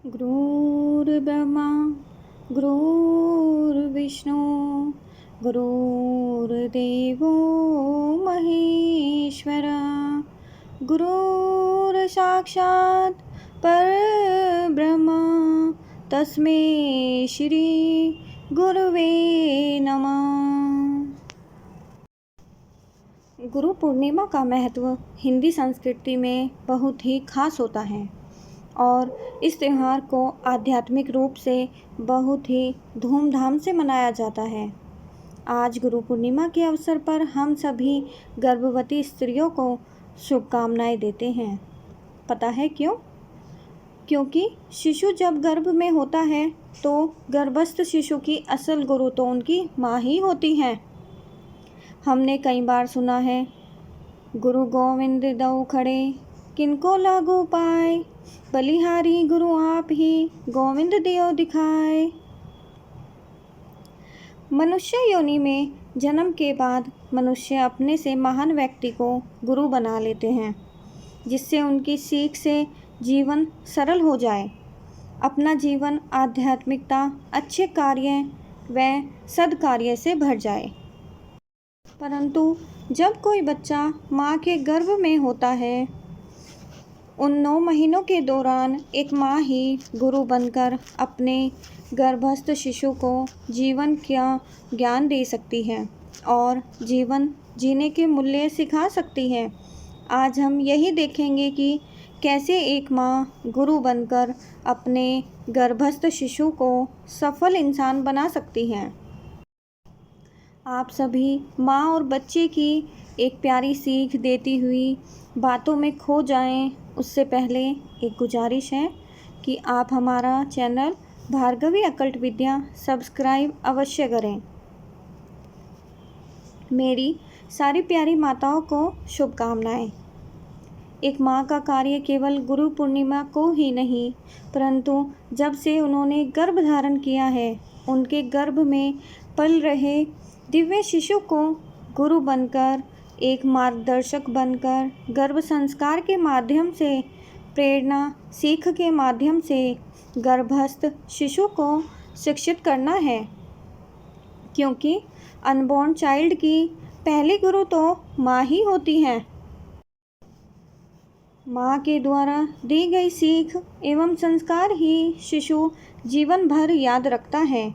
गुरुर्ब्रह्मा गुरुर्विष्णु गुरुर्देवो महेश्वरा गुरुर्साक्षात् परब्रह्म तस्मै श्री गुरुवे नमः। गुरु पूर्णिमा का महत्व हिंदी संस्कृति में बहुत ही खास होता है और इस त्यौहार को आध्यात्मिक रूप से बहुत ही धूमधाम से मनाया जाता है। आज गुरु पूर्णिमा के अवसर पर हम सभी गर्भवती स्त्रियों को शुभकामनाएं देते हैं। पता है क्यों? क्योंकि शिशु जब गर्भ में होता है तो गर्भस्थ शिशु की असल गुरु तो उनकी माँ ही होती है। हमने कई बार सुना है, गुरु गोविंद दऊ खड़े किनको लागू पाए, बलिहारी गुरु आप ही गोविंद दियो दिखाए। मनुष्य योनि में जन्म के बाद मनुष्य अपने से महान व्यक्ति को गुरु बना लेते हैं, जिससे उनकी सीख से जीवन सरल हो जाए, अपना जीवन आध्यात्मिकता, अच्छे कार्य व सद्कार्य से भर जाए। परंतु जब कोई बच्चा माँ के गर्भ में होता है, उन 9 महीनों के दौरान एक माँ ही गुरु बनकर अपने गर्भस्थ शिशु को जीवन का ज्ञान दे सकती है और जीवन जीने के मूल्य सिखा सकती है। आज हम यही देखेंगे कि कैसे एक माँ गुरु बनकर अपने गर्भस्थ शिशु को सफल इंसान बना सकती है। आप सभी माँ और बच्चे की एक प्यारी सीख देती हुई बातों में खो जाएं, उससे पहले एक गुजारिश है कि आप हमारा चैनल भार्गवी अकल्ट विद्या सब्सक्राइब अवश्य करें। मेरी सारी प्यारी माताओं को शुभकामनाएं। एक माँ का कार्य केवल गुरु पूर्णिमा को ही नहीं, परंतु जब से उन्होंने गर्भ धारण किया है, उनके गर्भ में पल रहे दिव्य शिशु को गुरु बनकर, एक मार्गदर्शक बनकर, गर्भ संस्कार के माध्यम से, प्रेरणा सीख के माध्यम से गर्भस्थ शिशु को शिक्षित करना है। क्योंकि अनबॉर्न चाइल्ड की पहली गुरु तो माँ ही होती है। माँ के द्वारा दी गई सीख एवं संस्कार ही शिशु जीवन भर याद रखता है।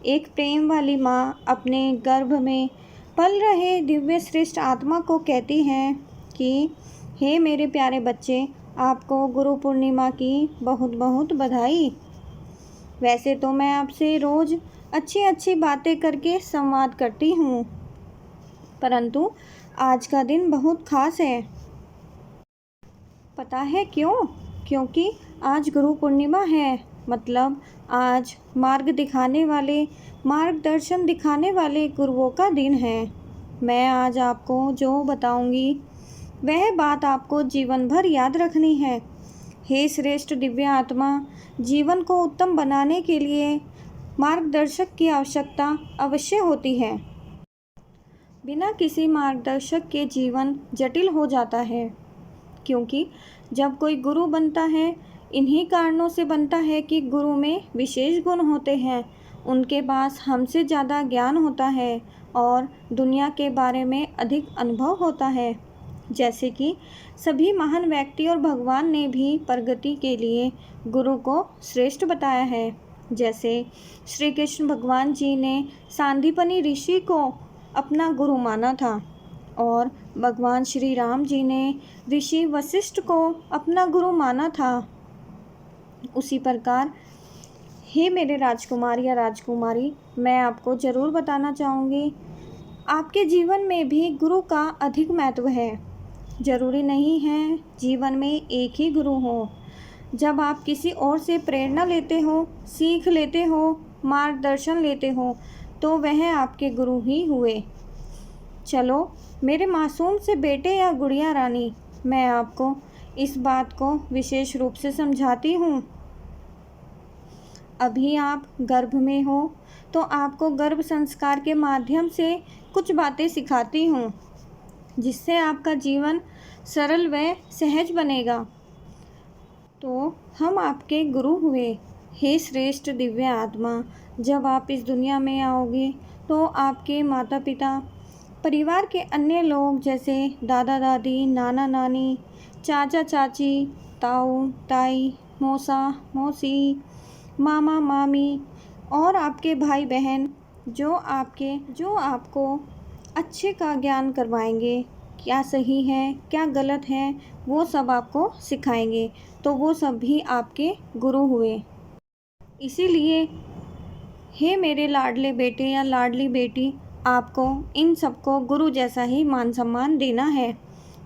एक प्रेम वाली माँ अपने गर्भ में पल रहे दिव्य श्रेष्ठ आत्मा को कहती है कि हे मेरे प्यारे बच्चे, आपको गुरु पूर्णिमा की बहुत बहुत बधाई। वैसे तो मैं आपसे रोज़ अच्छी अच्छी बातें करके संवाद करती हूँ, परंतु आज का दिन बहुत खास है। पता है क्यों? क्योंकि आज गुरु पूर्णिमा है, मतलब आज मार्ग दिखाने वाले, मार्गदर्शन दिखाने वाले गुरुओं का दिन है। मैं आज आपको जो बताऊंगी वह बात आपको जीवन भर याद रखनी है। हे श्रेष्ठ दिव्य आत्मा, जीवन को उत्तम बनाने के लिए मार्गदर्शक की आवश्यकता अवश्य होती है। बिना किसी मार्गदर्शक के जीवन जटिल हो जाता है, क्योंकि जब कोई गुरु बनता है, इन्हीं कारणों से बनता है कि गुरु में विशेष गुण होते हैं, उनके पास हमसे ज़्यादा ज्ञान होता है और दुनिया के बारे में अधिक अनुभव होता है। जैसे कि सभी महान व्यक्ति और भगवान ने भी प्रगति के लिए गुरु को श्रेष्ठ बताया है। जैसे श्री कृष्ण भगवान जी ने सांदीपनी ऋषि को अपना गुरु माना था और भगवान श्री राम जी ने ऋषि वशिष्ठ को अपना गुरु माना था। उसी प्रकार हे मेरे राजकुमार या राजकुमारी, मैं आपको ज़रूर बताना चाहूँगी, आपके जीवन में भी गुरु का अधिक महत्व है। ज़रूरी नहीं है जीवन में एक ही गुरु हो। जब आप किसी और से प्रेरणा लेते हो, सीख लेते हो, मार्गदर्शन लेते हो, तो वह आपके गुरु ही हुए। चलो मेरे मासूम से बेटे या गुड़िया रानी, मैं आपको इस बात को विशेष रूप से समझाती हूँ। अभी आप गर्भ में हो तो आपको गर्भ संस्कार के माध्यम से कुछ बातें सिखाती हूँ, जिससे आपका जीवन सरल व सहज बनेगा। तो हम आपके गुरु हुए। हे श्रेष्ठ दिव्य आत्मा, जब आप इस दुनिया में आओगे तो आपके माता पिता, परिवार के अन्य लोग जैसे दादा दादी, नाना नानी, चाचा चाची, ताऊ ताई, मौसा मौसी, मामा मामी और आपके भाई बहन जो आपको अच्छे का ज्ञान करवाएंगे, क्या सही है क्या गलत है वो सब आपको सिखाएंगे। तो वो सब भी आपके गुरु हुए। इसीलिए हे मेरे लाडले बेटे या लाडली बेटी, आपको इन सबको गुरु जैसा ही मान सम्मान देना है।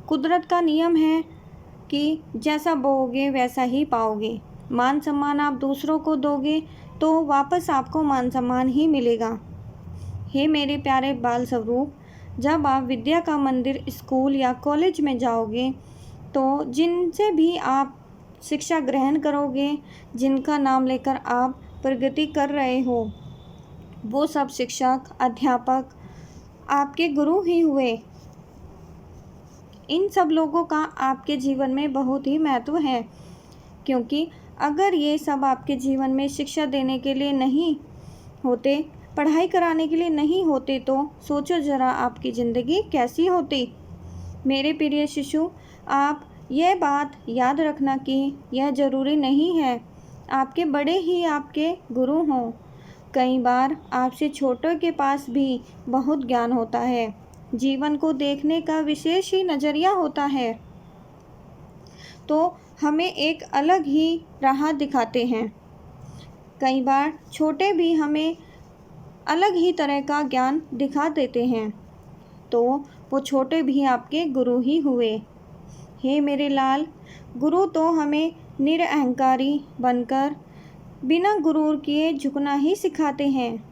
कुदरत का नियम है कि जैसा बोओगे वैसा ही पाओगे। मान सम्मान आप दूसरों को दोगे तो वापस आपको मान सम्मान ही मिलेगा। हे मेरे प्यारे बाल स्वरूप, जब आप विद्या का मंदिर, स्कूल या कॉलेज में जाओगे तो जिनसे भी आप शिक्षा ग्रहण करोगे, जिनका नाम लेकर आप प्रगति कर रहे हो, वो सब शिक्षक अध्यापक आपके गुरु ही हुए। इन सब लोगों का आपके जीवन में बहुत ही महत्व है, क्योंकि अगर ये सब आपके जीवन में शिक्षा देने के लिए नहीं होते, पढ़ाई कराने के लिए नहीं होते, तो सोचो ज़रा आपकी ज़िंदगी कैसी होती। मेरे प्रिय शिशु, आप यह बात याद रखना कि यह ज़रूरी नहीं है आपके बड़े ही आपके गुरु हों। कई बार आपसे छोटों के पास भी बहुत ज्ञान होता है, जीवन को देखने का विशेष ही नज़रिया होता है, तो हमें एक अलग ही राह दिखाते हैं। कई बार छोटे भी हमें अलग ही तरह का ज्ञान दिखा देते हैं, तो वो छोटे भी आपके गुरु ही हुए। हे मेरे लाल, गुरु तो हमें निरअहंकारी बनकर बिना गुरूर किए झुकना ही सिखाते हैं।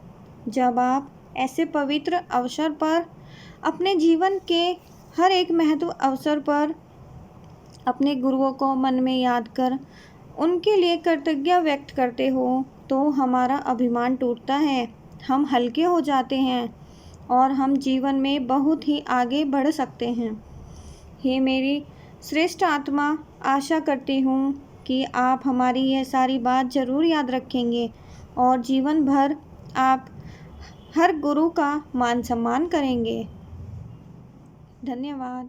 जब आप ऐसे पवित्र अवसर पर, अपने जीवन के हर एक महत्व अवसर पर अपने गुरुओं को मन में याद कर उनके लिए कृतज्ञता व्यक्त करते हो, तो हमारा अभिमान टूटता है, हम हल्के हो जाते हैं और हम जीवन में बहुत ही आगे बढ़ सकते हैं। हे मेरी श्रेष्ठ आत्मा, आशा करती हूँ कि आप हमारी यह सारी बात ज़रूर याद रखेंगे और जीवन भर आप हर गुरु का मान सम्मान करेंगे। धन्यवाद।